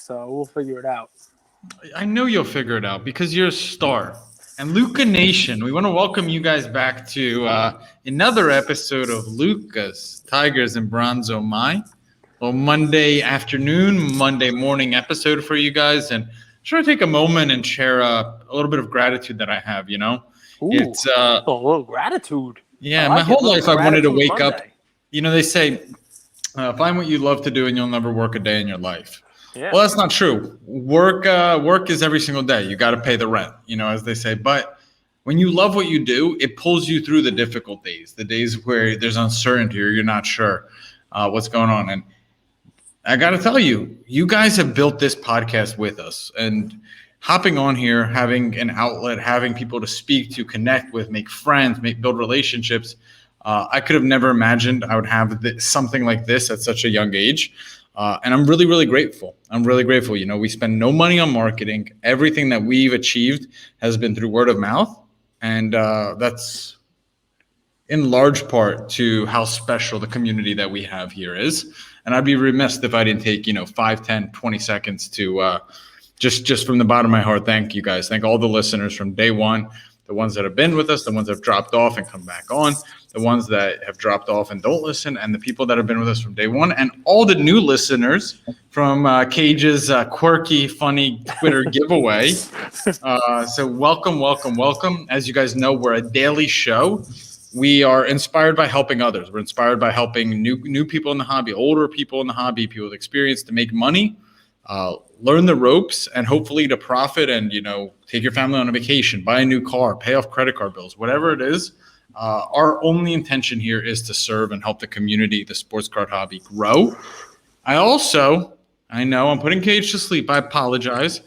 so we'll figure it out. I know you'll figure it out because you're a star. And Luca Nation, we want to welcome you guys back to another episode of Luca's Tigers and Bronzo My. Well, Monday afternoon, Monday morning episode for you guys. And try to take a moment and share a little bit of gratitude that I have, you know? Ooh, it's a little gratitude. Yeah, my whole life I wanted to wake up. You know, they say, find what you love to do and you'll never work a day in your life. Yeah. Well, that's not true. Work is every single day. You got to pay the rent, you know, as they say. But when you love what you do, it pulls you through the difficult days, the days where there's uncertainty or you're not sure what's going on. And I got to tell you, you guys have built this podcast with us. And hopping on here, having an outlet, having people to speak to, connect with, make friends, build relationships. I could have never imagined I would have something like this at such a young age. And I'm really, really grateful. I'm really grateful. You know, we spend no money on marketing. Everything that we've achieved has been through word of mouth. And that's in large part to how special the community that we have here is. And I'd be remiss if I didn't take, 5, 10, 20 seconds to just from the bottom of my heart, thank you guys. Thank all the listeners from day one, the ones that have been with us, the ones that have dropped off and come back on, the ones that have dropped off and don't listen, and the people that have been with us from day one, and all the new listeners from Cage's quirky, funny Twitter giveaway. So welcome, welcome, welcome. As you guys know, we're a daily show. We are inspired by helping others. We're inspired by helping new people in the hobby, older people in the hobby, people with experience to make money, learn the ropes, and hopefully to profit and, take your family on a vacation, buy a new car, pay off credit card bills, whatever it is. Our only intention here is to serve and help the community, the sports card hobby grow. I know I'm putting Cage to sleep. I apologize.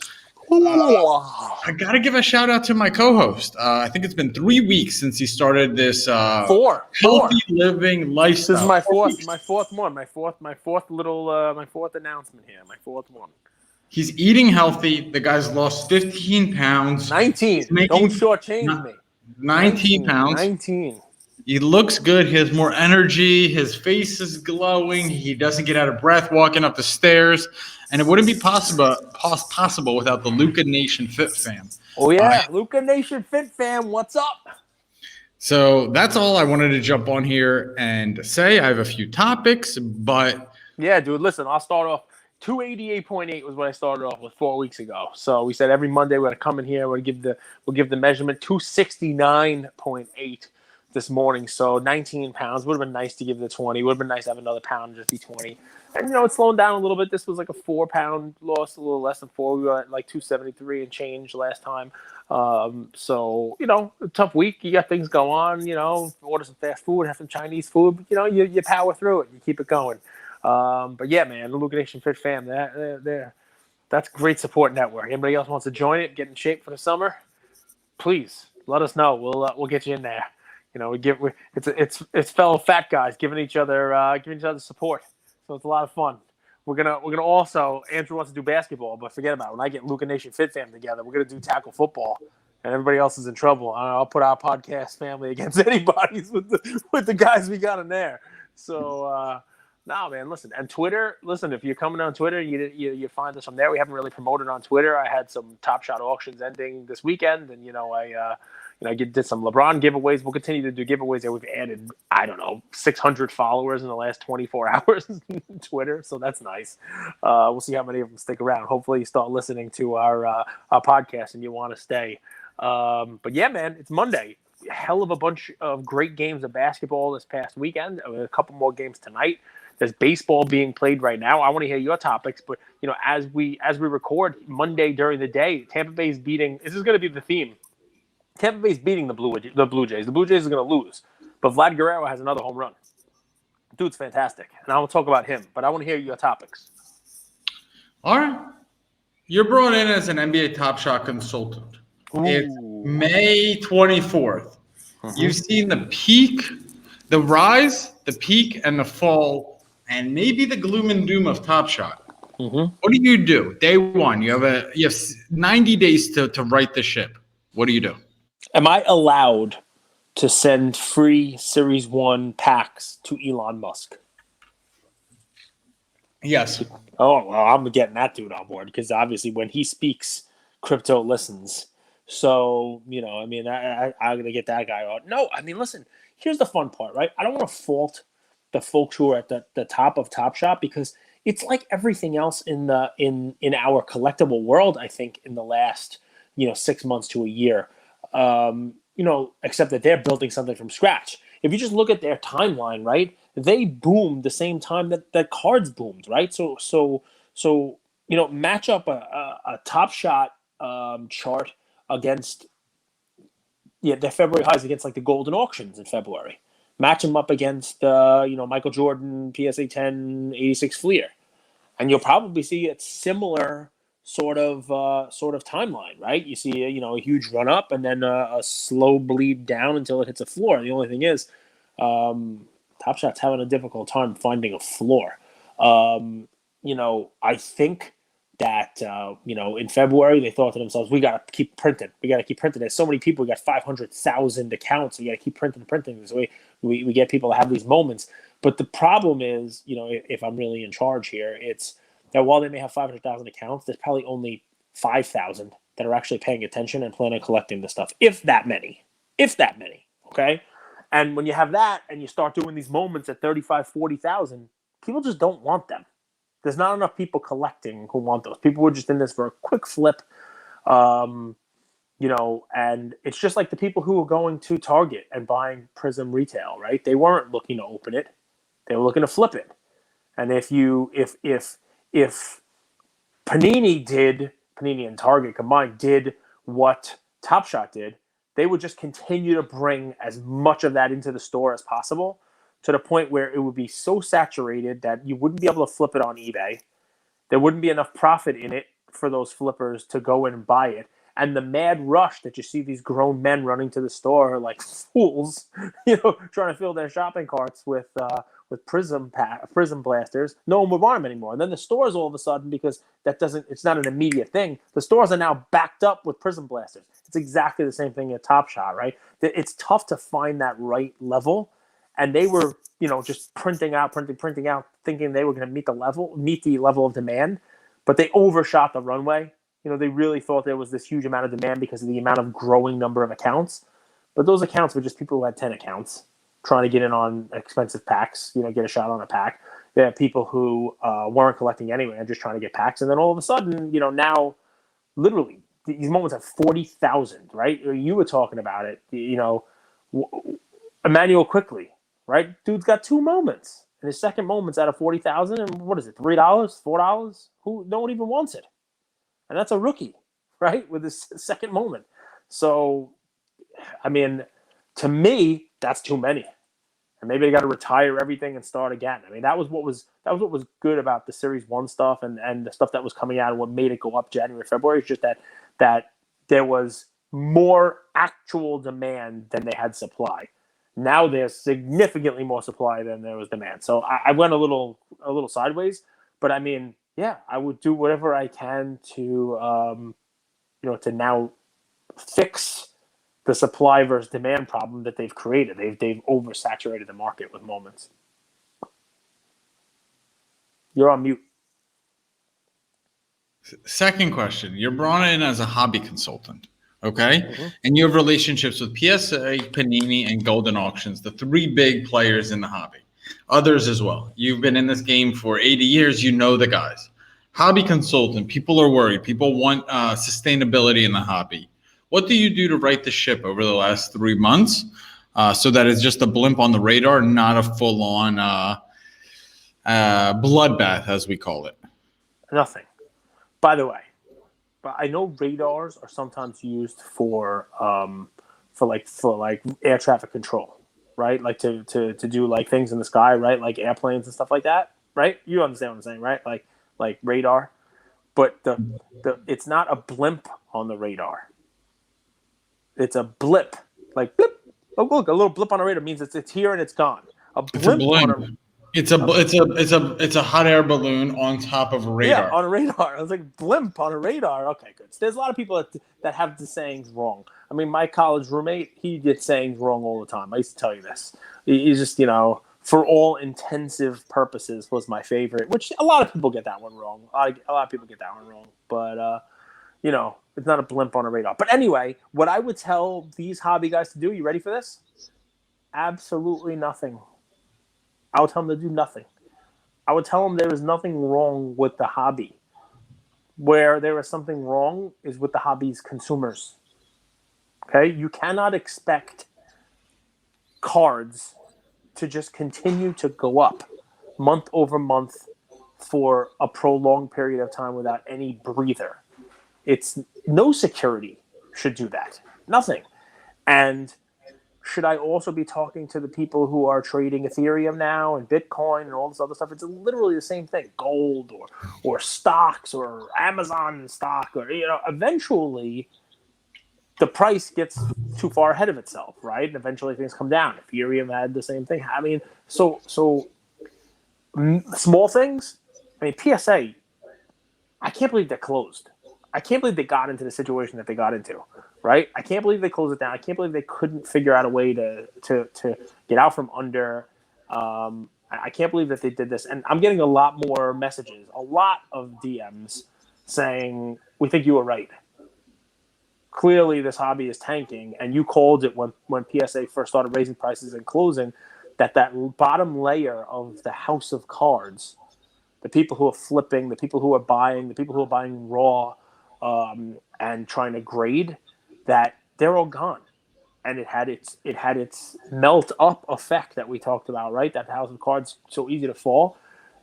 I got to give a shout out to my co-host. I think it's been 3 weeks since he started this four living lifestyle. This is my fourth one, my fourth announcement here, my fourth one. He's eating healthy. The guy's lost 15 pounds. 19. Don't shortchange me. 19 pounds. 19. He looks good. He has more energy. His face is glowing. He doesn't get out of breath walking up the stairs. And it wouldn't be possible without the Luca Nation Fit Fam. Oh, yeah. Luca Nation Fit Fam, what's up? So that's all I wanted to jump on here and say. I have a few topics, but... Yeah, dude, listen, I'll start off. 288.8 was what I started off with 4 weeks ago. So we said every Monday we're going to come in here. We'll give the measurement 269.8 this morning. So 19 pounds. Would have been nice to give the 20. Would have been nice to have another pound, just be 20. And, it's slowing down a little bit. This was like a 4-pound loss, a little less than 4. We were at like 273 and change last time. So, a tough week. You got things go on, order some fast food, have some Chinese food. But, you power through it. You keep it going. But yeah, man, the Luca Nation Fit Fam, that's a great support network. Anybody else wants to join it, get in shape for the summer, please let us know. We'll get you in there. It's fellow fat guys giving each other support. So it's a lot of fun. We're gonna also, Andrew wants to do basketball, but forget about it. When I get Luca Nation Fit Fam together, we're gonna do tackle football, and everybody else is in trouble. I'll put our podcast family against anybody's with the guys we got in there. So. No, man, listen. And Twitter, if you're coming on Twitter, you find us from there. We haven't really promoted on Twitter. I had some Top Shot auctions ending this weekend, and, I did some LeBron giveaways. We'll continue to do giveaways there. We've added, 600 followers in the last 24 hours on Twitter, so that's nice. We'll see how many of them stick around. Hopefully you start listening to our podcast and you want to stay. But, yeah, man, it's Monday. Hell of a bunch of great games of basketball this past weekend. A couple more games tonight. There's baseball being played right now. I want to hear your topics, but as we record Monday during the day, Tampa Bay's beating. This is going to be the theme. Tampa Bay's beating the Blue Jays. The Blue Jays are going to lose, but Vlad Guerrero has another home run. Dude's fantastic, and I will talk about him. But I want to hear your topics. All right, you're brought in as an NBA Top Shot consultant. Ooh. It's May 24th. You've seen the peak, the rise, the peak, and the fall. And maybe the gloom and doom of Top Shot. Mm-hmm. What do you do? Day one, you have 90 days to right the ship. What do you do? Am I allowed to send free Series 1 packs to Elon Musk? Yes. Oh, well, I'm getting that dude on board because obviously when he speaks, crypto listens. So, I mean, I'm going to get that guy on. No, I mean, listen, here's the fun part, right? I don't want to fault the folks who are at the top of Top Shot because it's like everything else in our collectible world, I think, in the last, 6 months to a year, except that they're building something from scratch. If you just look at their timeline, right, they boomed the same time that cards boomed, right? So match up a Top Shot chart against their February highs against like the golden auctions in February. Match them up against Michael Jordan PSA 10 86 Fleer, and you'll probably see a similar sort of timeline, right? You see a huge run up and then a slow bleed down until it hits a floor. The only thing is, Top Shot's having a difficult time finding a floor. I think that in February they thought to themselves, we got to keep printing. There's so many people. We got 500,000 accounts. We got to keep printing. So we get people to have these moments. But the problem is, if I'm really in charge here, it's that while they may have 500,000 accounts, there's probably only 5,000 that are actually paying attention and plan on collecting the stuff. If that many. Okay. And when you have that and you start doing these moments at 35, 40,000, people just don't want them. There's not enough people collecting who want those. People were just in this for a quick flip, and it's just like the people who were going to Target and buying Prism retail, right? They weren't looking to open it; they were looking to flip it. And if Panini and Target combined did what Top Shot did, they would just continue to bring as much of that into the store as possible, to the point where it would be so saturated that you wouldn't be able to flip it on eBay. There wouldn't be enough profit in it for those flippers to go in and buy it. And the mad rush that you see these grown men running to the store like fools, trying to fill their shopping carts with Prism blasters, no one would want them anymore. And then the stores all of a sudden, because it's not an immediate thing, the stores are now backed up with Prism blasters. It's exactly the same thing at Top Shot, right? It's tough to find that right level. And they were, just printing out, thinking they were going to meet the level of demand, but they overshot the runway. They really thought there was this huge amount of demand because of the amount of growing number of accounts. But those accounts were just people who had 10 accounts trying to get in on expensive packs, get a shot on a pack. They had people who weren't collecting anyway and just trying to get packs. And then all of a sudden, now, literally, these moments have 40,000, right? You were talking about it, Emmanuel Quickly. Right, dude's got 2 moments, and his second moment's out of 40,000. And what is it? $3, $4? No one even wants it, and that's a rookie, right, with his second moment. So, I mean, to me, that's too many, and maybe they got to retire everything and start again. I mean, that was what was good about the Series 1 stuff and the stuff that was coming out and what made it go up January, February. It's just that there was more actual demand than they had supply. Now there's significantly more supply than there was demand. So I went a little sideways, but I mean, yeah, I would do whatever I can to, to now fix the supply versus demand problem that they've created. They've oversaturated the market with moments. You're on mute. Second question. You're brought in as a hobby consultant. Okay. Mm-hmm. And you have relationships with PSA, Panini, and Golden Auctions, the 3 big players in the hobby. Others as well. You've been in this game for 80 years. You know the guys. Hobby consultant. People are worried. People want sustainability in the hobby. What do you do to right the ship over the last 3 months so that it's just a blimp on the radar, not a full-on bloodbath, as we call it? Nothing. By the way, but I know radars are sometimes used for air traffic control, right? Like to do like things in the sky, right? Like airplanes and stuff like that, right? You understand what I'm saying, right? Like radar, but the it's not a blimp on the radar. It's a blip, like blip. Oh, look, a little blip on a radar means it's here and it's gone. A blimp. It's a hot air balloon on top of a radar. Yeah, on a radar. I was like, blimp on a radar. Okay, good. So there's a lot of people that have the sayings wrong. I mean, my college roommate, he gets sayings wrong all the time. I used to tell you this. He's just, for all intensive purposes, was my favorite, which a lot of people get that one wrong. A lot of people get that one wrong. But, it's not a blimp on a radar. But anyway, what I would tell these hobby guys to do, you ready for this? Absolutely nothing. I would tell them to do nothing. I would tell them there is nothing wrong with the hobby. Where there is something wrong is with the hobby's consumers. Okay? You cannot expect cards to just continue to go up month over month for a prolonged period of time without any breather. It's no security should do that. Nothing. And should I also be talking to the people who are trading Ethereum now and Bitcoin and all this other stuff? It's literally the same thing. Gold or stocks or Amazon stock or, eventually the price gets too far ahead of itself, right? And eventually things come down. Ethereum had the same thing. I mean, so small things. I mean, PSA, I can't believe they're closed. I can't believe they got into the situation that they got into, right? I can't believe they closed it down. I can't believe they couldn't figure out a way to get out from under. I can't believe that they did this. And I'm getting a lot more messages, a lot of DMs saying, we think you were right. Clearly this hobby is tanking, and you called it when PSA first started raising prices and closing, that bottom layer of the house of cards, the people who are flipping, the people who are buying, raw and trying to grade, that they're all gone. And it had its melt up effect that we talked about, right? That house of cards so easy to fall.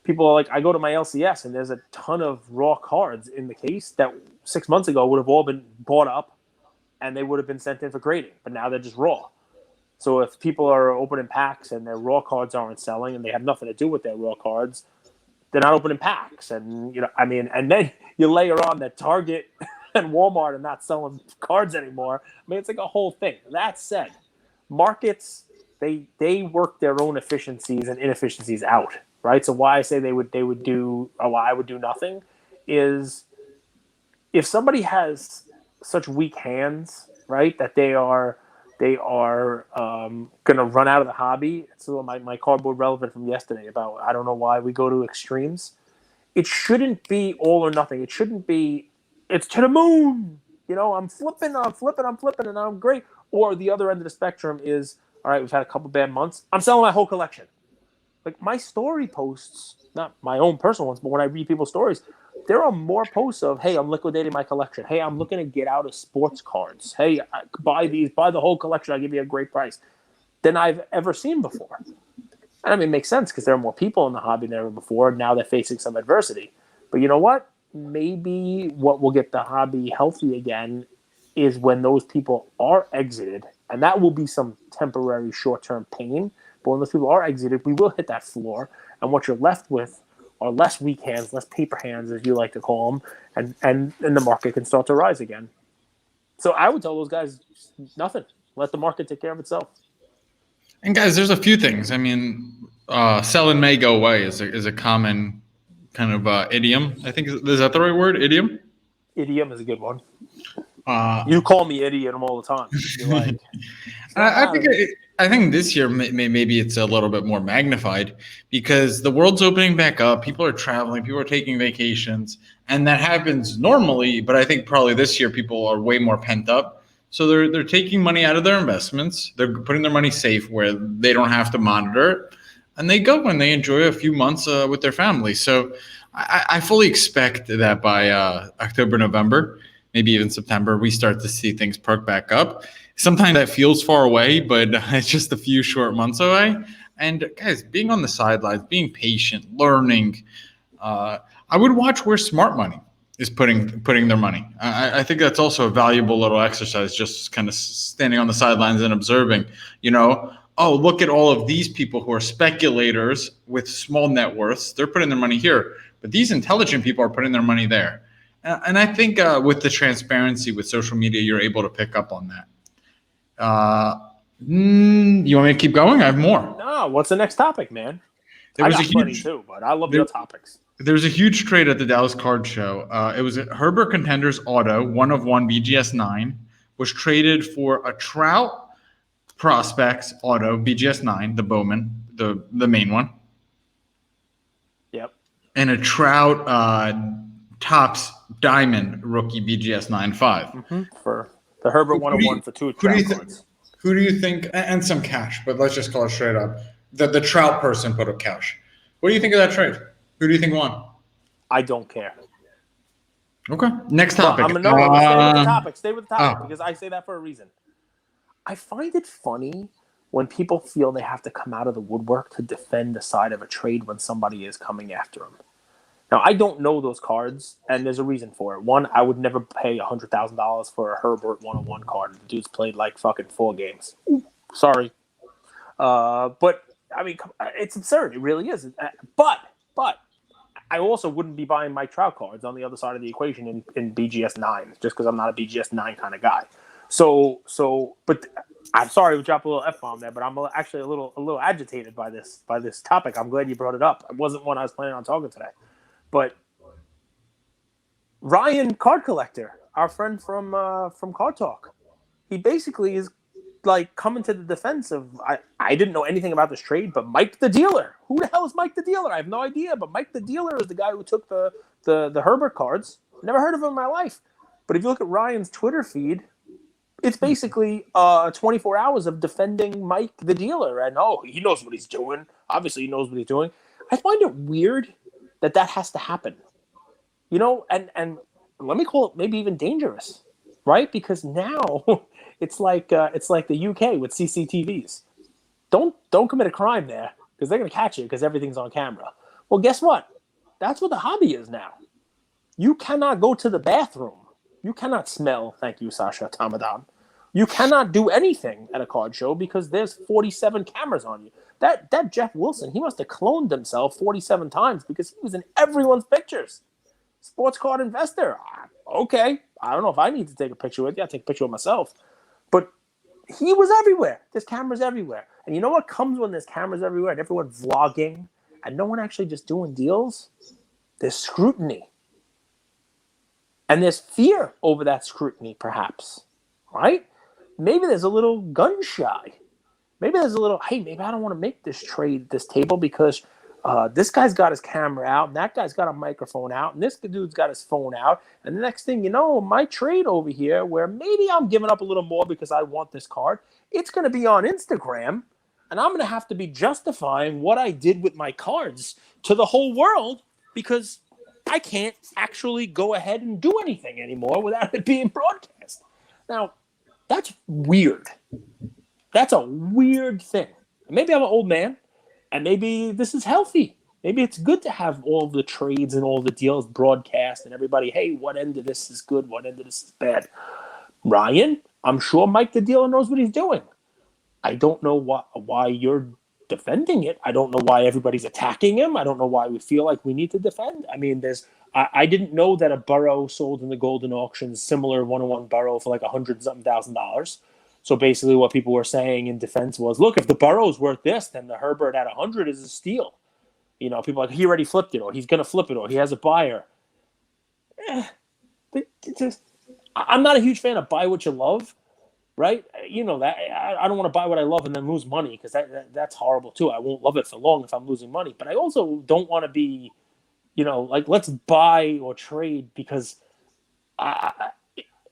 People are like, I go to my LCS and there's a ton of raw cards in the case that 6 months ago would have all been bought up and they would have been sent in for grading, but now they're just raw. So if people are opening packs and their raw cards aren't selling and they have nothing to do with their raw cards, they're not opening packs. And, and then you layer on that Target and Walmart are not selling cards anymore. I mean, it's like a whole thing. That said, markets, they work their own efficiencies and inefficiencies out, right? So why I say I would do nothing is if somebody has such weak hands, right, that they are going to run out of the hobby. So my cardboard relevant from yesterday about, I don't know why we go to extremes. It shouldn't be all or nothing. It shouldn't be, it's to the moon. I'm flipping, and I'm great. Or the other end of the spectrum is, all right, we've had a couple bad months. I'm selling my whole collection. Like my story posts, not my own personal ones, but when I read people's stories, there are more posts of, hey, I'm liquidating my collection. Hey, I'm looking to get out of sports cards. Hey, buy the whole collection. I'll give you a great price, than I've ever seen before. And I mean, it makes sense because there are more people in the hobby than ever before. Now they're facing some adversity. But you know what? Maybe what will get the hobby healthy again is when those people are exited. And that will be some temporary short-term pain. But when those people are exited, we will hit that floor. And what you're left with are less weak hands, less paper hands, as you like to call them, and the market can start to rise again. So I would tell those guys nothing. Let the market take care of itself. And guys, there's a few things. I mean, sell in May, go away is a common kind of idiom. I think is that the right word? Idiom. Idiom is a good one. You call me idiom all the time. You're like, I think this year maybe it's a little bit more magnified because the world's opening back up. People are traveling. People are taking vacations, and that happens normally. But I think probably this year people are way more pent up. So they're taking money out of their investments. They're putting their money safe where they don't have to monitor it, and they go and they enjoy a few months with their family. So I fully expect that by October, November, maybe even September, we start to see things perk back up. Sometimes that feels far away, but it's just a few short months away. And guys, being on the sidelines, being patient, learning, I would watch where smart money is putting their money. I think that's also a valuable little exercise, just kind of standing on the sidelines and observing, oh, look at all of these people who are speculators with small net worths. They're putting their money here, but these intelligent people are putting their money there. And I think with the transparency with social media, you're able to pick up on that. You want me to keep going? I have more. No, what's the next topic, man? I got plenty too, but I love your topics. There was a huge trade at the Dallas Card Show. It was a Herbert Contenders Auto, 1/1 BGS 9, was traded for a Trout Prospects Auto, BGS 9, the Bowman, the main one. Yep. And a Trout Topps Diamond rookie BGS 9.5. For the Herbert 101 for 2 Trout cards. Who do you think, and some cash, but let's just call it straight up, the Trout person put up cash. What do you think of that trade? Who do you think won? I don't care. Okay. Next topic. Stay with the topic. Stay with the topic because I say that for a reason. I find it funny when people feel they have to come out of the woodwork to defend the side of a trade when somebody is coming after them. Now, I don't know those cards, and there's a reason for it. One, I would never pay $100,000 for a Herbert 101 card. The dude's played like fucking 4 games. Sorry. But, I mean, it's absurd. It really is. But I also wouldn't be buying Mike Trout cards on the other side of the equation in BGS 9, just because I'm not a BGS 9 kind of guy. But I'm sorry to drop a little F-bomb there, but I'm actually a little agitated by this topic. I'm glad you brought it up. It wasn't one I was planning on talking today. But Ryan, card collector, our friend from Card Talk, he basically is like coming to the defense of I didn't know anything about this trade, but Mike the dealer. Who the hell is Mike the dealer? I have no idea. But Mike the dealer is the guy who took the Herbert cards. Never heard of him in my life. But if you look at Ryan's Twitter feed, it's basically 24 hours of defending Mike the dealer. And he knows what he's doing. Obviously, he knows what he's doing. I find it weird that has to happen. And let me call it maybe even dangerous, right? Because now it's like the UK with CCTVs. Don't commit a crime there because they're going to catch you because everything's on camera. Well, guess what? That's what the hobby is now. You cannot go to the bathroom. You cannot smell. Thank you, Sasha Tamadan. You cannot do anything at a card show because there's 47 cameras on you. That Jeff Wilson, he must have cloned himself 47 times because he was in everyone's pictures. Sports card investor. Okay. I don't know if I need to take a picture with you. I'll take a picture of myself. But he was everywhere. There's cameras everywhere. And you know what comes when there's cameras everywhere and everyone vlogging and no one actually just doing deals? There's scrutiny. And there's fear over that scrutiny, perhaps. Right? Maybe there's a little gun shy. Maybe there's a little, hey, maybe I don't want to make this trade at this table because this guy's got his camera out and that guy's got a microphone out and this dude's got his phone out. And the next thing you know, my trade over here where maybe I'm giving up a little more because I want this card, it's going to be on Instagram and I'm going to have to be justifying what I did with my cards to the whole world because I can't actually go ahead and do anything anymore without it being broadcast. Now, that's weird. That's a weird thing. Maybe I'm an old man, and maybe this is healthy. Maybe it's good to have all the trades and all the deals broadcast and everybody, hey, what end of this is good, what end of this is bad. Ryan, I'm sure Mike the dealer knows what he's doing. I don't know why you're defending it. I don't know why everybody's attacking him. I don't know why we feel like we need to defend. I mean, I didn't know that a burrow sold in the golden auction, similar one-on-one burrow for like $100,000. So basically what people were saying in defense was, look, if the burrow's worth this, then the Herbert at 100 is a steal. People are like, he already flipped it, or he's going to flip it, or he has a buyer. I'm not a huge fan of buy what you love, right? You know that. I don't want to buy what I love and then lose money because that's horrible too. I won't love it for long if I'm losing money. But I also don't want to be, like let's buy or trade because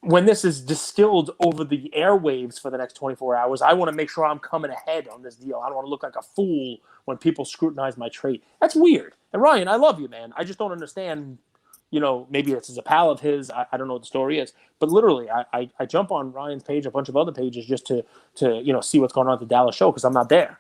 when this is distilled over the airwaves for the next 24 hours, I want to make sure I'm coming ahead on this deal. I don't want to look like a fool when people scrutinize my trade. That's weird. And Ryan, I love you, man. I just don't understand, maybe this is a pal of his. I don't know what the story is. But literally, I jump on Ryan's page, a bunch of other pages just to see what's going on at the Dallas show because I'm not there.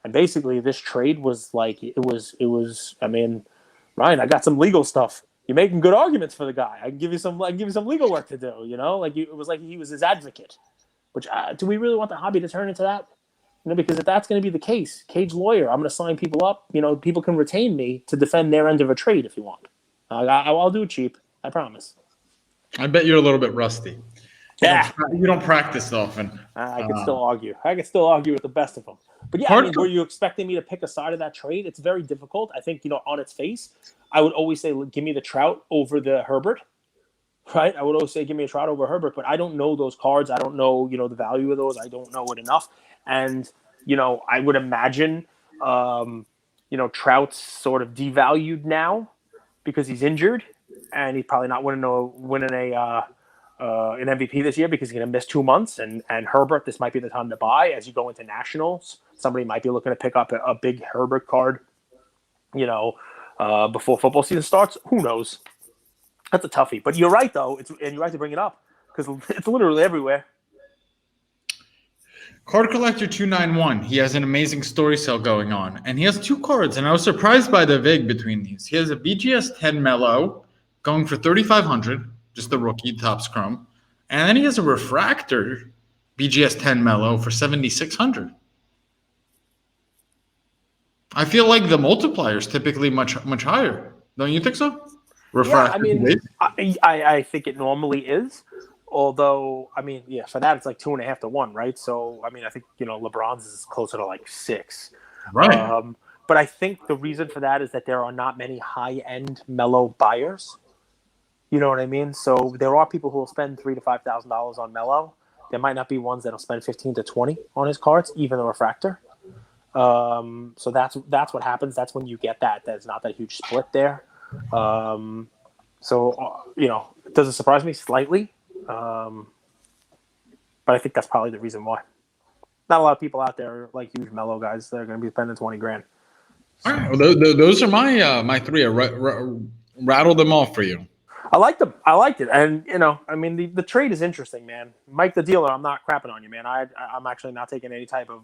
And basically, this trade was like, it was, I mean, Ryan, I got some legal stuff. You're making good arguments for the guy. I can give you some legal work to do. It was like he was his advocate. Which do we really want the hobby to turn into that? Because if that's going to be the case, Cage lawyer, I'm going to sign people up. People can retain me to defend their end of a trade if you want. I'll do it cheap. I promise. I bet you're a little bit rusty. Yeah, you don't practice often. I can still argue. I can still argue with the best of them. But yeah, were you expecting me to pick a side of that trade? It's very difficult. I think on its face, I would always say, give me the Trout over the Herbert. Right? I would always say, give me a Trout over Herbert. But I don't know those cards. I don't know the value of those. I don't know it enough. And I would imagine Trout's sort of devalued now because he's injured, and he's probably not winning an MVP this year because he's going to miss 2 months. And Herbert, this might be the time to buy as you go into nationals. Somebody might be looking to pick up a big Herbert card, before football season starts. Who knows? That's a toughie. But you're right, though, and you're right to bring it up because it's literally everywhere. Card Collector 291. He has an amazing story sale going on, and he has 2 cards. And I was surprised by the vig between these. He has a BGS 10 Mellow going for $3,500, just the rookie Topps Chrome, and then he has a refractor BGS 10 Mellow for $7,600. I feel like the multiplier is typically much higher. Don't you think so? Refractor. Yeah, I think it normally is. Although, for that it's like 2.5 to 1, right? So, I think LeBron's is closer to like 6, right? But I think the reason for that is that there are not many high-end Mellow buyers. You know what I mean? So there are people who will spend $3,000 to $5,000 on Mellow. There might not be ones that'll spend 15 to 20 on his cards, even the refractor. So that's what happens. That's when you get that. There's not that huge split there. Does it surprise me slightly? But I think that's probably the reason why. Not a lot of people out there are like huge Mellow guys that are going to be spending $20,000. All right, well, those are my 3. I rattled them off for you. I liked them. I liked it, and the trade is interesting, man. Mike the dealer, I'm not crapping on you, man. I'm actually not taking any type of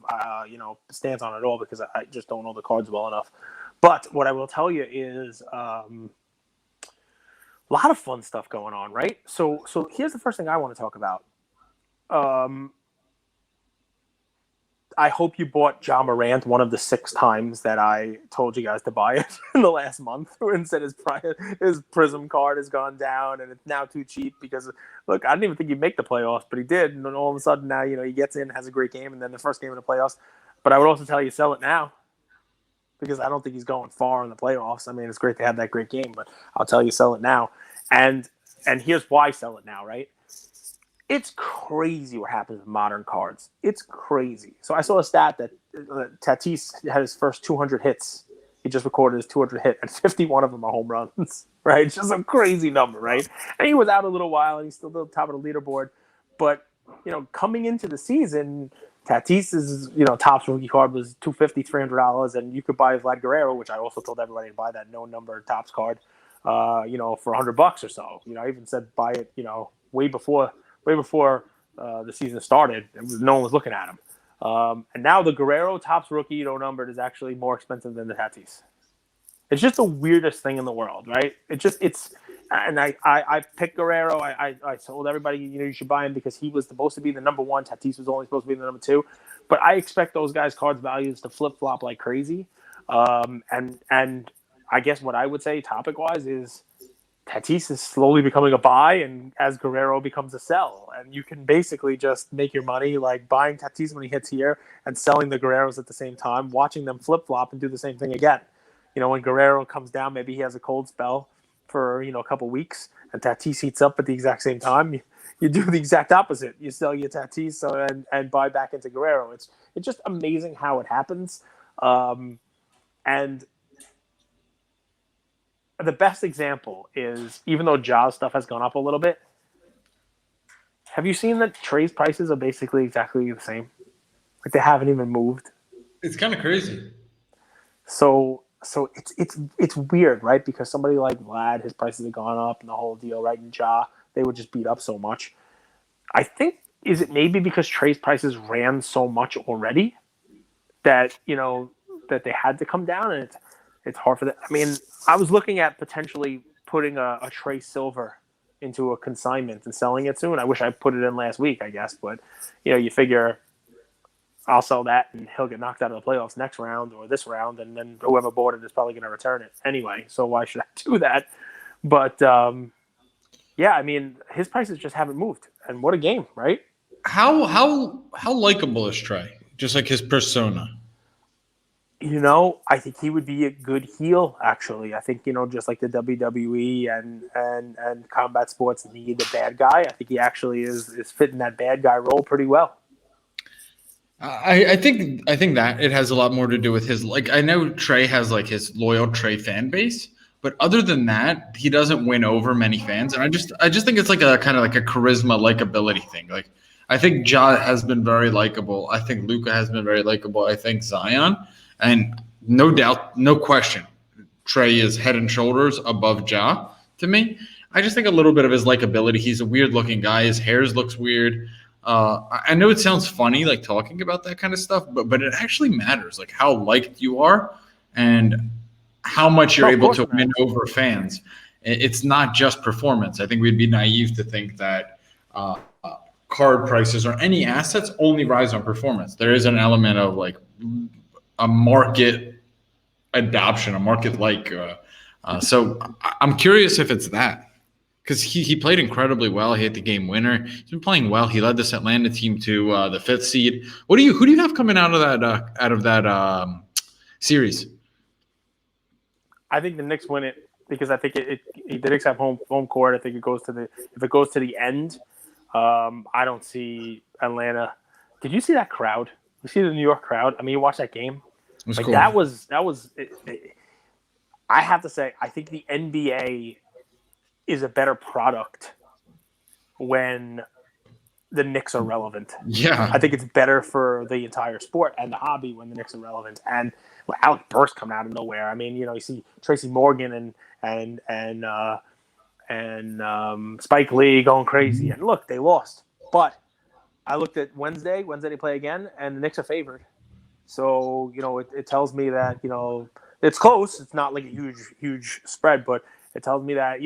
stance on it at all because I just don't know the cards well enough. But what I will tell you is a lot of fun stuff going on, right? So here's the first thing I want to talk about. I hope you bought Ja Morant one of the 6 times that I told you guys to buy it in the last month and said his Prism card has gone down and it's now too cheap because, look, I didn't even think he'd make the playoffs, but he did. And then all of a sudden now, he gets in, has a great game, and then the first game of the playoffs. But I would also tell you sell it now because I don't think he's going far in the playoffs. It's great to have that great game, but I'll tell you sell it now. And here's why sell it now, right? It's crazy what happens with modern cards. It's crazy. So I saw a stat that Tatis had his first 200 hits. He just recorded his 200 hit, and 51 of them are home runs, right? It's just a crazy number, right? And he was out a little while, and he's still at the top of the leaderboard. But, coming into the season, Tatis's, Topps rookie card was $250, $300, and you could buy Vlad Guerrero, which I also told everybody to buy that no-number Topps card, for $100 or so. I even said buy it, way before the season started. No one was looking at him. And now the Guerrero Topps rookie numbered is actually more expensive than the Tatis. It's just the weirdest thing in the world, right? And I picked Guerrero. I told everybody, you should buy him because he was supposed to be the number 1. Tatis was only supposed to be the number 2. But I expect those guys' cards values to flip-flop like crazy. And I guess what I would say topic-wise is Tatis is slowly becoming a buy, and as Guerrero becomes a sell, and you can basically just make your money like buying Tatis when he hits here and selling the Guerreros at the same time, watching them flip flop and do the same thing again. When Guerrero comes down, maybe he has a cold spell for a couple weeks, and Tatis heats up at the exact same time. You do the exact opposite. You sell your Tatis and buy back into Guerrero. It's just amazing how it happens, and. The best example is, even though Ja's stuff has gone up a little bit, have you seen that Trae's prices are basically exactly the same? Like they haven't even moved. It's kind of crazy. So it's weird, right? Because somebody like Vlad, his prices have gone up and the whole deal, right? And Ja, they would just beat up so much. I think, is it maybe because Trae's prices ran so much already that, that they had to come down, and it's hard for them. I was looking at potentially putting a Trae Silver into a consignment and selling it soon. I wish I put it in last week, I guess. But, you figure I'll sell that and he'll get knocked out of the playoffs next round or this round, and then whoever bought it is probably going to return it anyway. So why should I do that? But, his prices just haven't moved. And what a game, right? How likable is Trae? Just like his persona. I think he would be a good heel, actually. I think, just like the WWE and combat sports need a bad guy, I think he actually is fitting that bad guy role pretty well. I think that it has a lot more to do with his, like, I know Trae has like his loyal Trae fan base, but other than that, he doesn't win over many fans, and I just think it's like a kind of like a charisma likability thing. Like I think Ja has been very likable. I think Luka has been very likable. I think Zion, and no doubt, no question, Trae is head and shoulders above Ja to me. I just think a little bit of his likability. He's a weird looking guy. His hair looks weird. I know it sounds funny, like talking about that kind of stuff, but it actually matters, like how liked you are and how much you're able to win over fans. It's not just performance. I think we'd be naive to think that card prices or any assets only rise on performance. There is an element of like a market adoption, a market like. So I'm curious if it's that. Because he played incredibly well. He hit the game winner. He's been playing well. He led this Atlanta team to the 5th seed. Who do you have coming out of that series? I think the Knicks win it because I think the Knicks have home court. I think if it goes to the end, I don't see Atlanta. Did you see that crowd? You see the New York crowd? I mean, you watched that game. It was like cool. That was. I have to say, I think the NBA is a better product when the Knicks are relevant. Yeah. I think it's better for the entire sport and the hobby when the Knicks are relevant. And Alec Burks coming out of nowhere. I mean, you see Tracy Morgan and Spike Lee going crazy. And look, they lost. But I looked at Wednesday they play again, and the Knicks are favored. So, it tells me that, it's close. It's not like a huge spread, but it tells me that,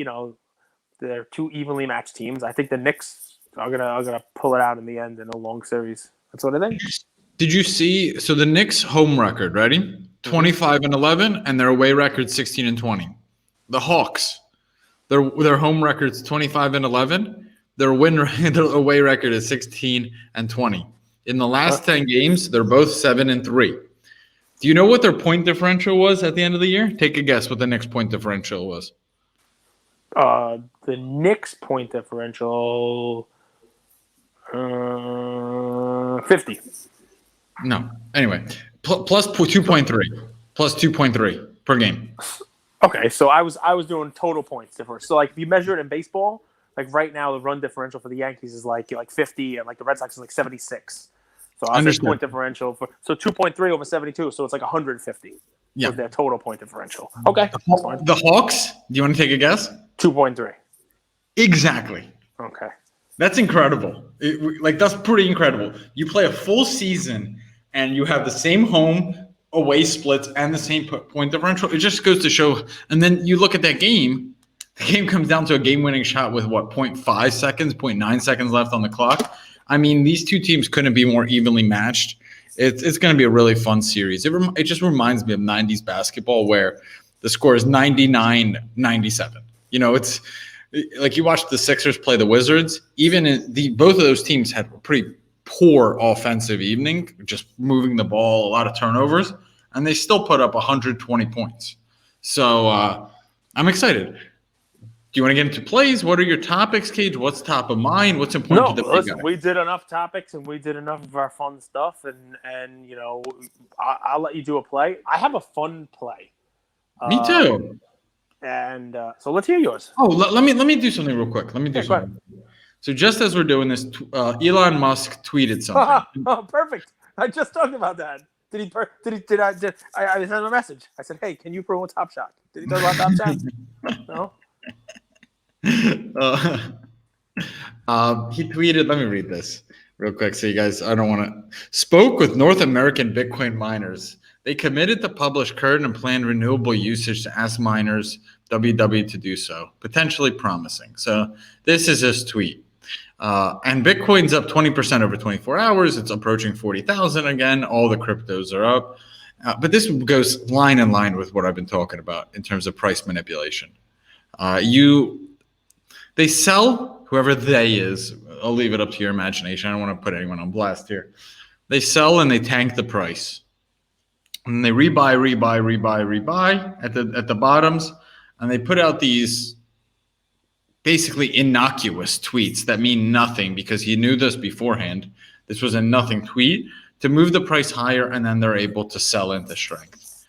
they're two evenly matched teams. I think the Knicks are gonna pull it out in the end in a long series. That's what I think. Did you see? So the Knicks' home record, ready? 25-11, and their away record 16-20. The Hawks, their home record's 25-11. Their away record is 16-20. In the last 10 games, they're both 7-3. Do you know what their point differential was at the end of the year? Take a guess what the Knicks' point differential was. The Knicks point differential 50. No. Anyway, plus 2.3. Plus 2.3 per game. Okay, so I was doing total points difference. So like if you measure it in baseball, like right now the run differential for the Yankees is like 50 and like the Red Sox is like 76. So I was point differential so 2.3 over 72, so it's like 150. Yeah. With their total point differential. Okay. The Hawks, do you want to take a guess? 2.3. Exactly. Okay. That's incredible. That's pretty incredible. You play a full season and you have the same home away splits and the same point differential. It just goes to show. And then you look at that game. The game comes down to a game-winning shot with 0.5 seconds, 0.9 seconds left on the clock. I mean, these two teams couldn't be more evenly matched. It's going to be a really fun series. It just reminds me of 90s basketball where the score is 99-97. It's like you watch the Sixers play the Wizards. Even both of those teams had a pretty poor offensive evening, just moving the ball, a lot of turnovers, and they still put up 120 points. So I'm excited. Do you want to get into plays? What are your topics, Cage? What's top of mind? What's important to the big guy? We did enough topics and we did enough of our fun stuff, and I'll let you do a play. I have a fun play. Me too. And so let's hear yours. Oh, let me do something real quick. Something. So just as we're doing this, Elon Musk tweeted something. Oh, perfect! I just talked about that. I sent him a message. I said, "Hey, can you promote Top Shot?" Did he talk about Top Shot? No. He tweeted, let me read this real quick so you guys, I don't want to, spoke with North American Bitcoin miners. They committed to publish current and planned renewable usage to ask miners WW to do so, potentially promising. So this is his tweet. And Bitcoin's up 20% over 24 hours. It's approaching 40,000 again. All the cryptos are up. But this goes line in line with what I've been talking about in terms of price manipulation. They sell, whoever they is, I'll leave it up to your imagination. I don't want to put anyone on blast here. They sell and they tank the price. And they rebuy at the bottoms. And they put out these basically innocuous tweets that mean nothing because he knew this beforehand. This was a nothing tweet to move the price higher, and then they're able to sell into strength.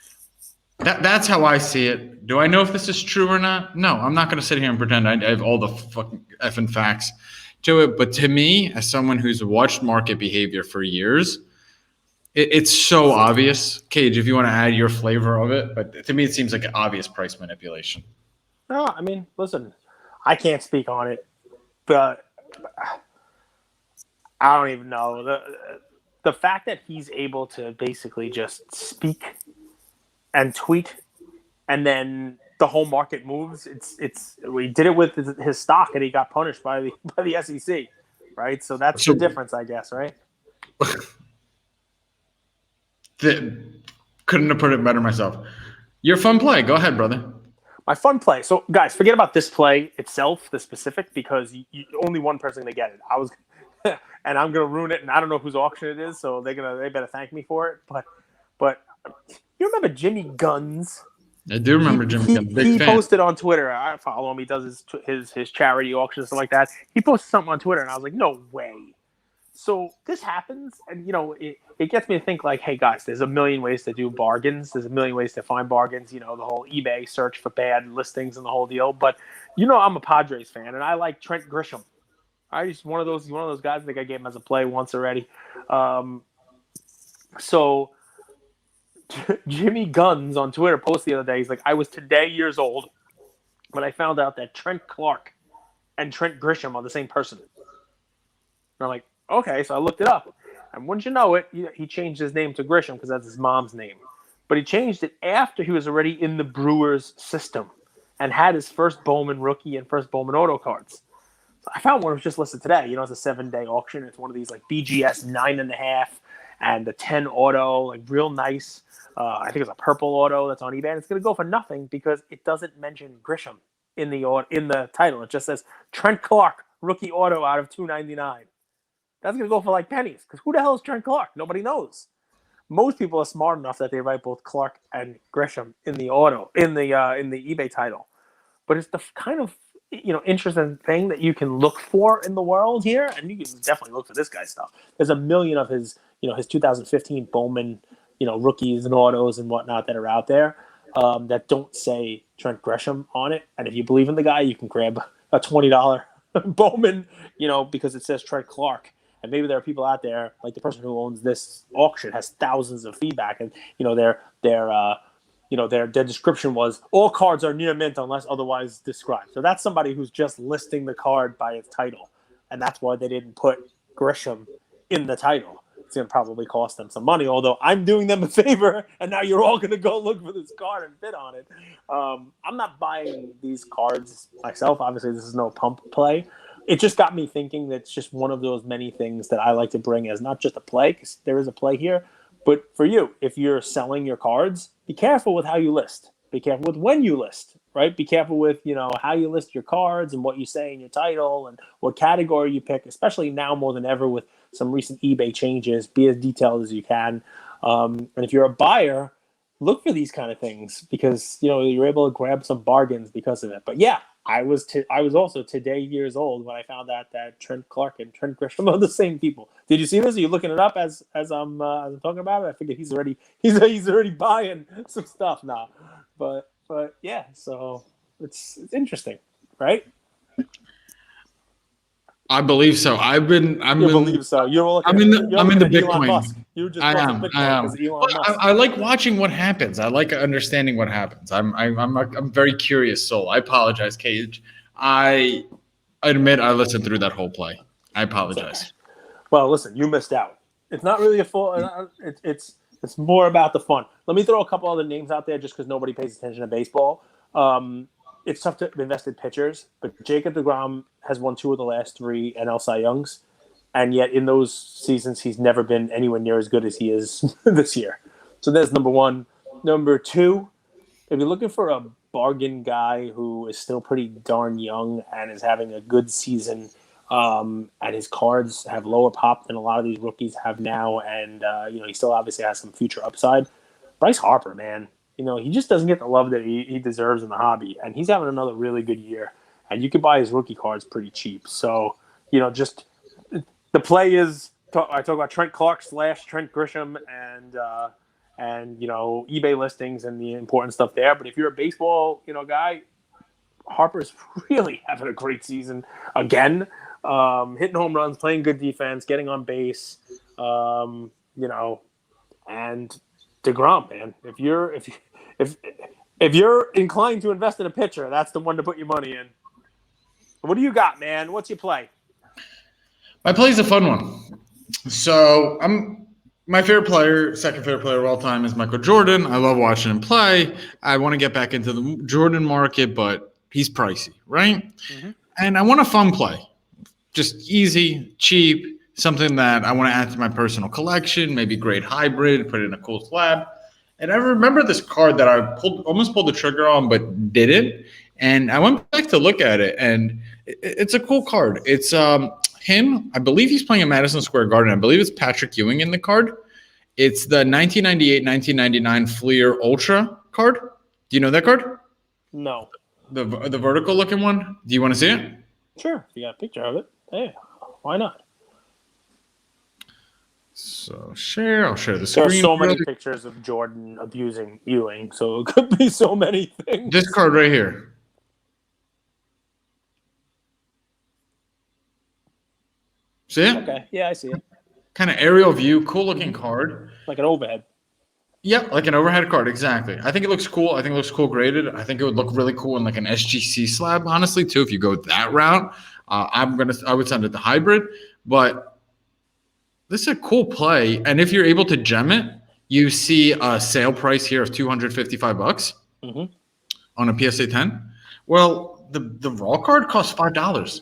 That's how I see it. Do I know if this is true or not? No, I'm not going to sit here and pretend I have all the fucking effing facts to it. But to me, as someone who's watched market behavior for years, it's so obvious. Cage, if you want to add your flavor of it, but to me, it seems like an obvious price manipulation. No, I mean, listen, I can't speak on it, but I don't even know. The fact that he's able to basically just speak and tweet, and then the whole market moves. It's we did it with his stock, and he got punished by the SEC, right? So that's the difference, I guess, right? Couldn't have put it better myself. Your fun play. Go ahead, brother. My fun play. So, guys, forget about this play itself, the specific, because only one person to get it. I was, and I'm gonna ruin it, and I don't know whose auction it is, so they better thank me for it. But you remember Jimmy Guns? I do remember Jimmy Guns. He posted on Twitter. I follow him. He does his charity auctions and stuff like that. He posted something on Twitter, and I was like, no way. So this happens, and it gets me to think like, hey guys, there's a million ways to do bargains. There's a million ways to find bargains. The whole eBay search for bad listings and the whole deal. But I'm a Padres fan, and I like Trent Grisham. He's one of those guys. I think I gave him as a play once already. So Jimmy Guns on Twitter posted the other day. He's like, I was today years old when I found out that Trent Clark and Trent Grisham are the same person. And I'm like, okay, so I looked it up. And wouldn't you know it, he changed his name to Grisham because that's his mom's name. But he changed it after he was already in the Brewers system and had his first Bowman rookie and first Bowman auto cards. So I found one that was just listed today. It's a 7-day auction. It's one of these like BGS 9.5 and the 10 auto, like real nice. I think it's a purple auto that's on eBay. And it's going to go for nothing because it doesn't mention Grisham in the title. It just says Trent Clark rookie auto out of $299. That's going to go for like pennies because who the hell is Trent Clark? Nobody knows. Most people are smart enough that they write both Clark and Grisham in the eBay title. But it's the kind of interesting thing that you can look for in the world here, and you can definitely look for this guy's stuff. There's a million of his his 2015 Bowman rookies and autos and whatnot that are out there that don't say Trent Grisham on it. And if you believe in the guy, you can grab a $20 Bowman because it says Trent Clark. And maybe there are people out there, like the person who owns this auction has thousands of feedback, and their description was all cards are near mint unless otherwise described. So that's somebody who's just listing the card by its title, and that's why they didn't put Grisham in the title. It's going to probably cost them some money, although I'm doing them a favor, and now you're all going to go look for this card and bid on it. I'm not buying these cards myself. Obviously, this is no pump play. It just got me thinking that it's just one of those many things that I like to bring as not just a play, because there is a play here, but for you, if you're selling your cards, be careful with how you list. Be careful with when you list, right? Be careful with, how you list your cards and what you say in your title and what category you pick, especially now more than ever with some recent eBay changes. Be as detailed as you can. And if you're a buyer, look for these kind of things because, you're able to grab some bargains because of it. But yeah, I was also today years old when I found out that Trent Clark and Trent Grisham are the same people. Did you see this? Are you looking it up as I'm talking about it? I figured he's already buying some stuff now. But yeah, so it's interesting, right? I believe so. Believe so. I'm in the Bitcoin. Musk. You just I am. Elon Musk. I like watching what happens. I like understanding what happens. I'm a very curious soul. I apologize, Cage. I admit I listened through that whole play. I apologize. Well, listen, you missed out. It's not really a full. It's more about the fun. Let me throw a couple other names out there just because nobody pays attention to baseball. It's tough to invest in pitchers, but Jacob deGrom has won 2 of the last 3 NL Cy Youngs, and yet in those seasons he's never been anywhere near as good as he is this year. So there's number 1. Number 2, if you're looking for a bargain guy who is still pretty darn young and is having a good season, and his cards have lower pop than a lot of these rookies have now, and he still obviously has some future upside. Bryce Harper, man. He just doesn't get the love that he deserves in the hobby. And he's having another really good year. And you can buy his rookie cards pretty cheap. So, just the play is I talk about Trent Clark / Trent Grisham and eBay listings and the important stuff there. But if you're a baseball guy, Harper's really having a great season again. Hitting home runs, playing good defense, getting on base. And DeGrom, man. If you're inclined to invest in a pitcher, that's the one to put your money in. What do you got, man? What's your play? My play's a fun one. So my second favorite player of all time is Michael Jordan. I love watching him play. I want to get back into the Jordan market, but he's pricey, right? Mm-hmm. And I want a fun play. Just easy, cheap, something that I want to add to my personal collection, maybe grade hybrid, put it in a cool slab. And I remember this card that I almost pulled the trigger on, but didn't. And I went back to look at it, and it's a cool card. It's him. I believe he's playing at Madison Square Garden. I believe it's Patrick Ewing in the card. It's the 1998-1999 Fleer Ultra card. Do you know that card? No. The vertical looking one? Do you want to see it? Sure. You got a picture of it. Hey, why not? So I'll share the screen. There are so many pictures of Jordan abusing Ewing, so it could be so many things. This card right here. See it? Okay. Yeah, I see it. Kind of aerial view, cool looking card. Like an overhead. Yep, like an overhead card, exactly. I think it looks cool. I think it looks cool graded. I think it would look really cool in like an SGC slab, honestly, too, if you go that route. I would send it to hybrid, but this is a cool play. And if you're able to gem it, you see a sale price here of $255 on a PSA 10. Well, the raw card costs $5.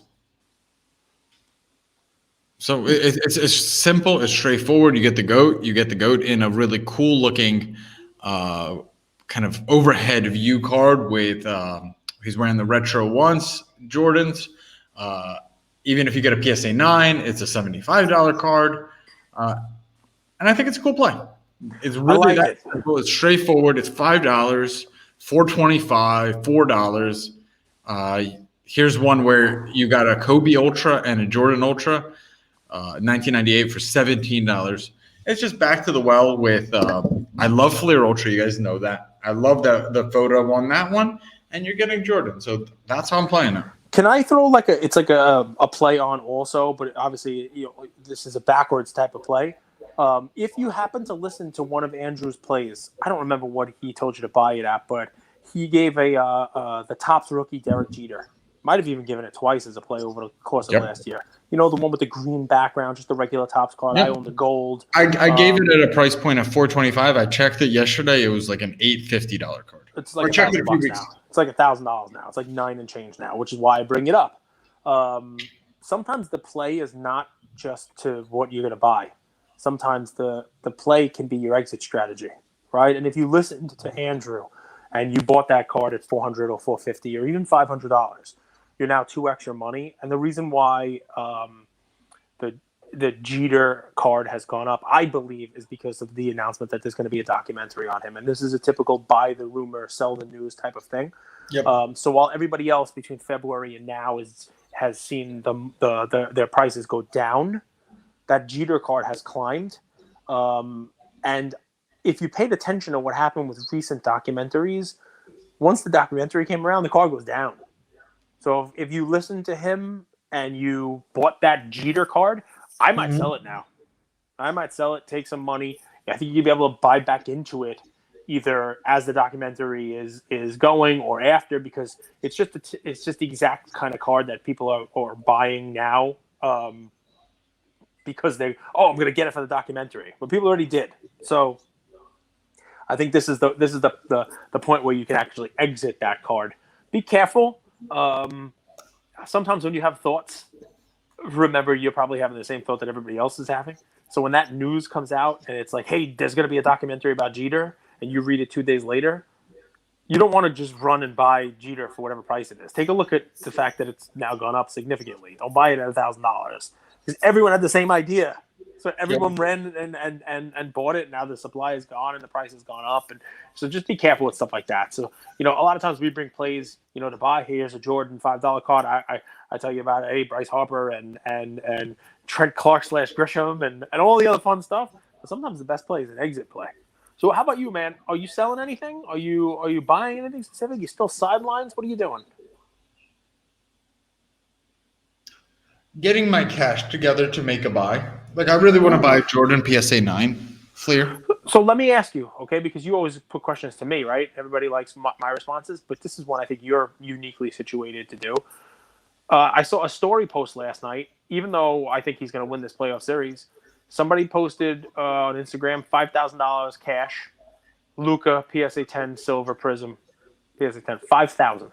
So it's simple, it's straightforward. You get the goat. You get the goat in a really cool looking kind of overhead view card with he's wearing the retro ones Jordans. Even if you get a PSA 9, it's a $75 card. And I think it's a cool play. It's really that simple. It's straightforward. It's $5, $4.25, $4. Here's one where you got a Kobe Ultra and a Jordan Ultra. 1998 for $17. It's just back to the well with I love Fleer Ultra. You guys know that. I love the photo on that one, and you're getting Jordan. So that's how I'm playing now. Can I throw a play on also? But obviously, this is a backwards type of play. If you happen to listen to one of Andrew's plays, I don't remember what he told you to buy it at, but he gave the Topps rookie Derek Jeter. Might have even given it twice as a play over the course of last year. The one with the green background, just the regular Topps card. Yep. I own the gold. I gave it at a price point of $425. I checked it yesterday. It was like an $850 card. It's like $1,000 now. It's like $1,000 now. It's like 9 and change now, which is why I bring it up. Sometimes the play is not just to what you're going to buy. Sometimes the play can be your exit strategy, right? And if you listened to Andrew and you bought that card at $400 or $450 or even $500, you're now 2x your money. And the reason why the Jeter card has gone up, I believe, is because of the announcement that there's going to be a documentary on him. And this is a typical buy the rumor, sell the news type of thing. Yep. So while everybody else between February and now has seen their prices go down, that Jeter card has climbed. And if you paid attention to what happened with recent documentaries, once the documentary came around, the card goes down. So if you listen to him and you bought that Jeter card, I might sell it now. I might sell it, take some money. I think you'd be able to buy back into it either as the documentary is going or after, because it's just the exact kind of card that people are buying now because I'm going to get it for the documentary. But people already did. So I think this is the point where you can actually exit that card. Be careful. Sometimes when you have thoughts, remember you're probably having the same thought that everybody else is having. So when that news comes out and it's like, hey, there's going to be a documentary about Jeter, and you read it 2 days later, you don't want to just run and buy Jeter for whatever price it is. Take a look at the fact that it's now gone up significantly. Don't buy it at $1,000 because everyone had the same idea. So everyone ran and bought it. Now the supply is gone and the price has gone up. And so just be careful with stuff like that. So, a lot of times we bring plays, to buy. Here's a Jordan $5 card. I tell you about it. Hey, Bryce Harper and Trent Clark / Grisham and all the other fun stuff. But sometimes the best play is an exit play. So how about you, man? Are you selling anything? Are you buying anything specific? You still sidelines? What are you doing? Getting my cash together to make a buy. Like, I really want to buy Jordan PSA 9 Fleer. So let me ask you, okay, because you always put questions to me, right? Everybody likes my responses, but this is one I think you're uniquely situated to do. I saw a story post last night, even though I think he's going to win this playoff series. Somebody posted on Instagram $5,000 cash, Luka PSA 10 silver prism, PSA 10, 5,000.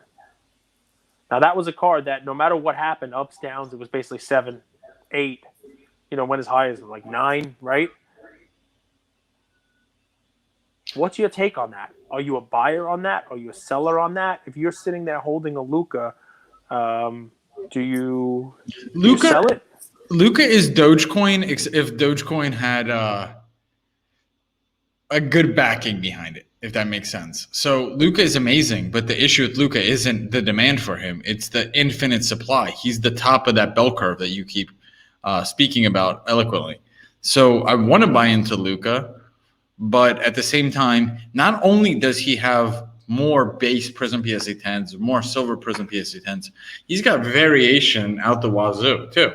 Now, that was a card that no matter what happened, ups, downs, it was basically 7, 8, went as high as like 9, right? What's your take on that? Are you a buyer on that? Are you a seller on that? If you're sitting there holding a Luka, do you sell it? Luka is Dogecoin if Dogecoin had a good backing behind it, if that makes sense. So Luka is amazing, but the issue with Luka isn't the demand for him. It's the infinite supply. He's the top of that bell curve that you keep speaking about eloquently. So I want to buy into Luka, but at the same time, not only does he have more base Prism PSA 10s, more silver Prism PSA 10s, he's got variation out the wazoo too.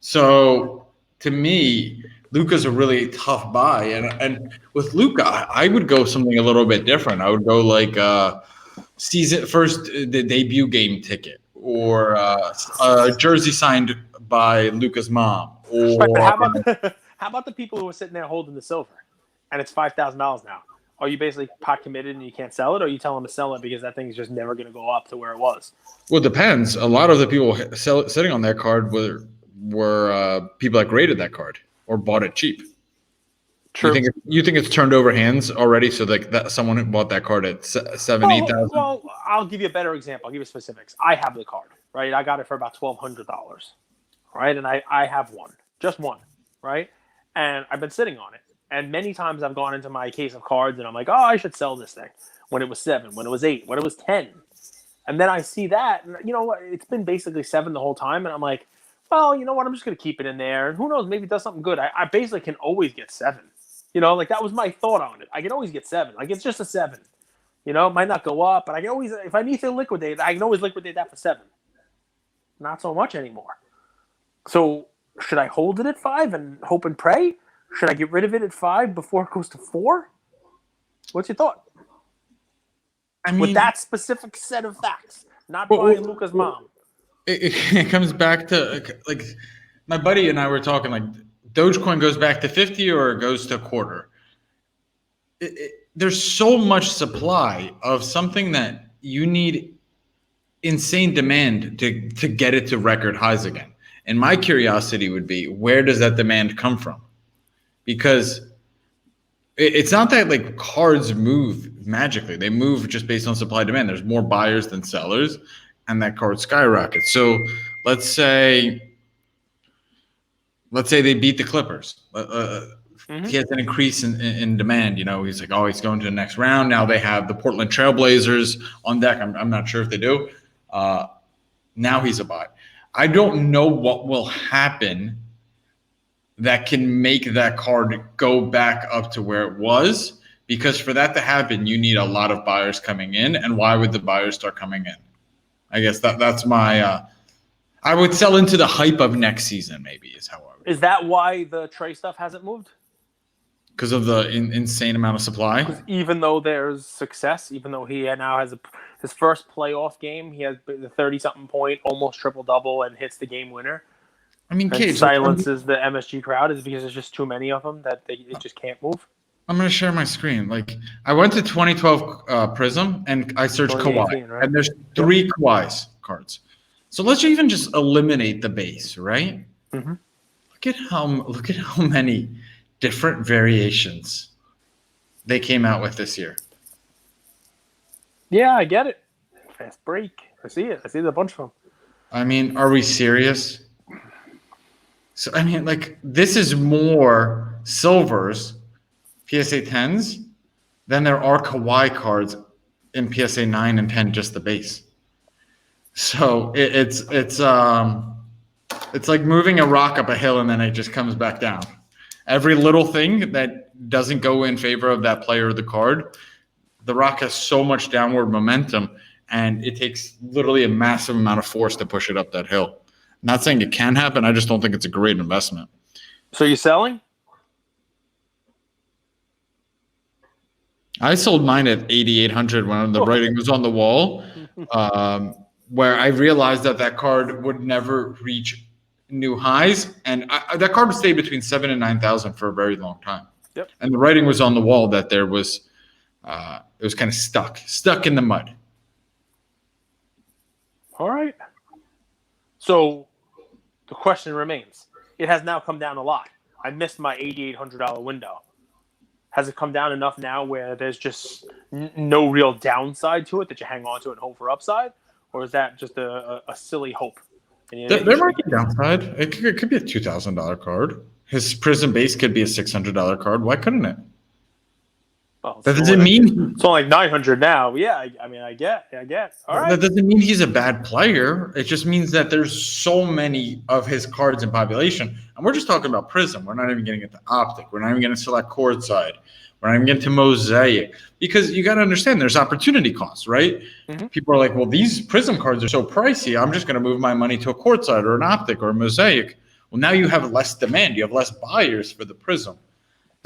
So to me, Luka's a really tough buy, and with Luka, I would go something a little bit different. I would go like the debut game ticket, or a jersey signed by Luka's mom. Or right, but how about the people who are sitting there holding the silver, and it's $5,000 now? Are you basically pot committed and you can't sell it, or are you telling them to sell it because that thing's just never going to go up to where it was? Well, it depends. A lot of the people sitting on that card were people that graded that card or bought it cheap. True. You think it's turned over hands already? So like that someone who bought that card at $8,000. Well, I'll give you a better example. I'll give you specifics. I have the card, right? I got it for about $1,200, right? And I have one, just one, right? And I've been sitting on it. And many times I've gone into my case of cards and I'm like, oh, I should sell this thing when it was 7, when it was 8, when it was 10. And then I see that, and it's been basically 7 the whole time. And I'm like, well, you know what? I'm just going to keep it in there. And who knows? Maybe it does something good. I basically can always get 7. Like that was my thought on it. I can always get 7. Like it's just a 7. It might not go up, but I can always, if I need to liquidate, I can always liquidate that for 7. Not so much anymore. So should I hold it at 5 and hope and pray? Should I get rid of it at 5 before it goes to 4? What's your thought? I mean, with that specific set of facts, not buying Luka's mom. It comes back to like my buddy and I were talking like Dogecoin goes back to 50 or it goes to a quarter. There's so much supply of something that you need insane demand to get it to record highs again. And my curiosity would be, where does that demand come from? Because it's not that like cards move magically. They move just based on supply demand. There's more buyers than sellers, and that card skyrockets. So let's say they beat the Clippers. He has an increase in demand. He's like, oh, he's going to the next round. Now they have the Portland Trailblazers on deck. I'm not sure if they do. Now he's a buy. I don't know what will happen that can make that card go back up to where it was, because for that to happen, you need a lot of buyers coming in. And why would the buyers start coming in? I guess that's my I would sell into the hype of next season, maybe, is how I would. Is that why the Trae stuff hasn't moved? Because of the insane amount of supply? Because even though there's success, even though he now has his first playoff game, he has the 30-something point, almost triple-double, and hits the game winner. I mean, Cage, silences the MSG crowd is because there's just too many of them that it just can't move. I'm going to share my screen. Like, I went to 2012 Prism and I searched Kawhi, right? And there's 3 Kawhi's cards. So let's even just eliminate the base, right? Mm-hmm. Look at how many different variations they came out with this year. Yeah, I get it. Fast break. I see it. I see a bunch of them. I mean, are we serious? So, I mean, like, this is more silvers, PSA 10s, than there are Kawhi cards in PSA 9 and 10, just the base. So it's like moving a rock up a hill and then it just comes back down. Every little thing that doesn't go in favor of that player or the card, the rock has so much downward momentum, and it takes literally a massive amount of force to push it up that hill. Not saying it can happen. I just don't think it's a great investment. So you're selling? I sold mine at 8,800 when the writing was on the wall, where I realized that card would never reach new highs, and that card would stay between 7,000 and 9,000 for a very long time. Yep. And the writing was on the wall that there was, it was kind of stuck in the mud. All right. So the question remains. It has now come down a lot. I missed my $8,800 window. Has it come down enough now where there's just no real downside to it that you hang on to it and hope for upside? Or is that just a silly hope? There might be downside. It could be a $2,000 card. His Prism base could be a $600 card. Why couldn't it? Well, that doesn't mean it's only like 900 now. Yeah, I mean, I get. All right. That doesn't mean he's a bad player. It just means that there's so many of his cards in population, and we're just talking about Prism. We're not even getting into Optic. We're not even going to select Courtside. We're not even getting to Mosaic, because you got to understand there's opportunity costs, right? Mm-hmm. People are like, well, these Prism cards are so pricey. I'm just going to move my money to a Courtside or an Optic or a Mosaic. Well, now you have less demand. You have less buyers for the Prism.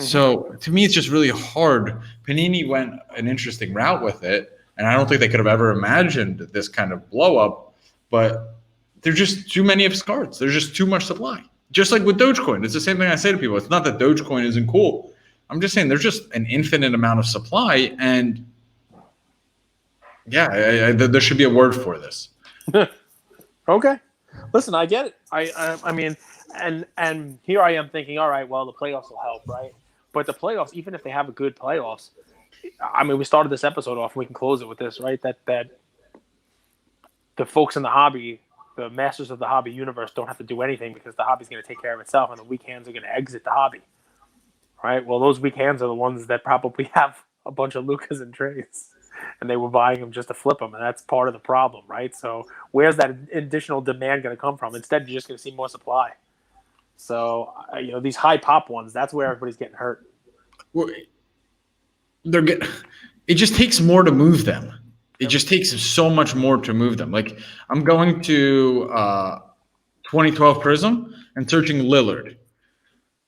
So to me, it's just really hard. Panini went an interesting route with it, and I don't think they could have ever imagined this kind of blow up, but there's just too many of his cards. There's just too much supply. Just like with Dogecoin. It's the same thing I say to people. It's not that Dogecoin isn't cool. I'm just saying there's just an infinite amount of supply, and yeah, there should be a word for this. Okay. Listen, I get it. I mean, and here I am thinking, all right, well, the playoffs will help, right? But the playoffs, even if they have a good playoffs, I mean, we started this episode off, and we can close it with this, right? That the folks in the hobby, the masters of the hobby universe, don't have to do anything because the hobby's going to take care of itself, and the weak hands are going to exit the hobby, right? Well, those weak hands are the ones that probably have a bunch of Lucas and Traes, and they were buying them just to flip them, and that's part of the problem, right? So where's that additional demand going to come from? Instead, you're just going to see more supply. So, these high pop ones, that's where everybody's getting hurt. Well, it just takes more to move them. It just takes so much more to move them. Like, I'm going to 2012 Prism and searching Lillard.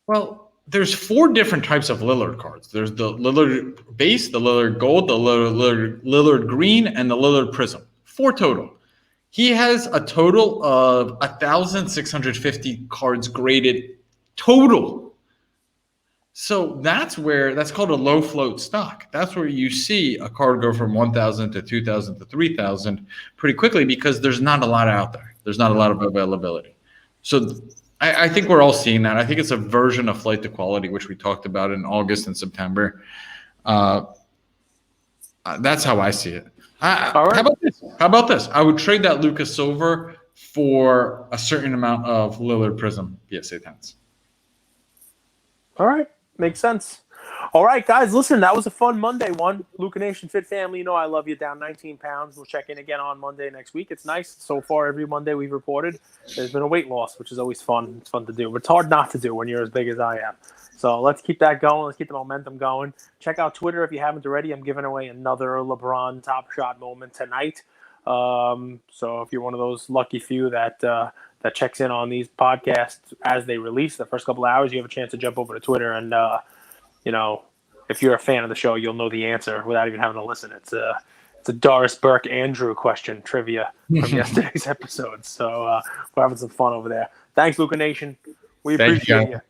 Well, there's 4 different types of Lillard cards. There's the Lillard base, the Lillard gold, the Lillard green, and the Lillard Prism. 4 total. He has a total of 1,650 cards graded total. So that's called a low float stock. That's where you see a card go from 1,000 to 2,000 to 3,000 pretty quickly because there's not a lot out there. There's not a lot of availability. So I think we're all seeing that. I think it's a version of flight to quality, which we talked about in August and September. That's how I see it. How about this? I would trade that Lucas Silver for a certain amount of Lillard Prism PSA 10s. All right. Makes sense. All right, guys. Listen, that was a fun Monday one. Luca Nation Fit Family, I love you. Down 19 pounds. We'll check in again on Monday next week. It's nice. So far, every Monday we've reported, there's been a weight loss, which is always fun. It's fun to do. But it's hard not to do when you're as big as I am. So let's keep that going. Let's keep the momentum going. Check out Twitter if you haven't already. I'm giving away another LeBron Top Shot moment tonight. So if you're one of those lucky few that checks in on these podcasts as they release the first couple of hours, you have a chance to jump over to Twitter and, if you're a fan of the show, you'll know the answer without even having to listen. It's a Doris Burke Andrew question trivia from yesterday's episode. So we're having some fun over there. Thanks, Luca Nation. We appreciate you.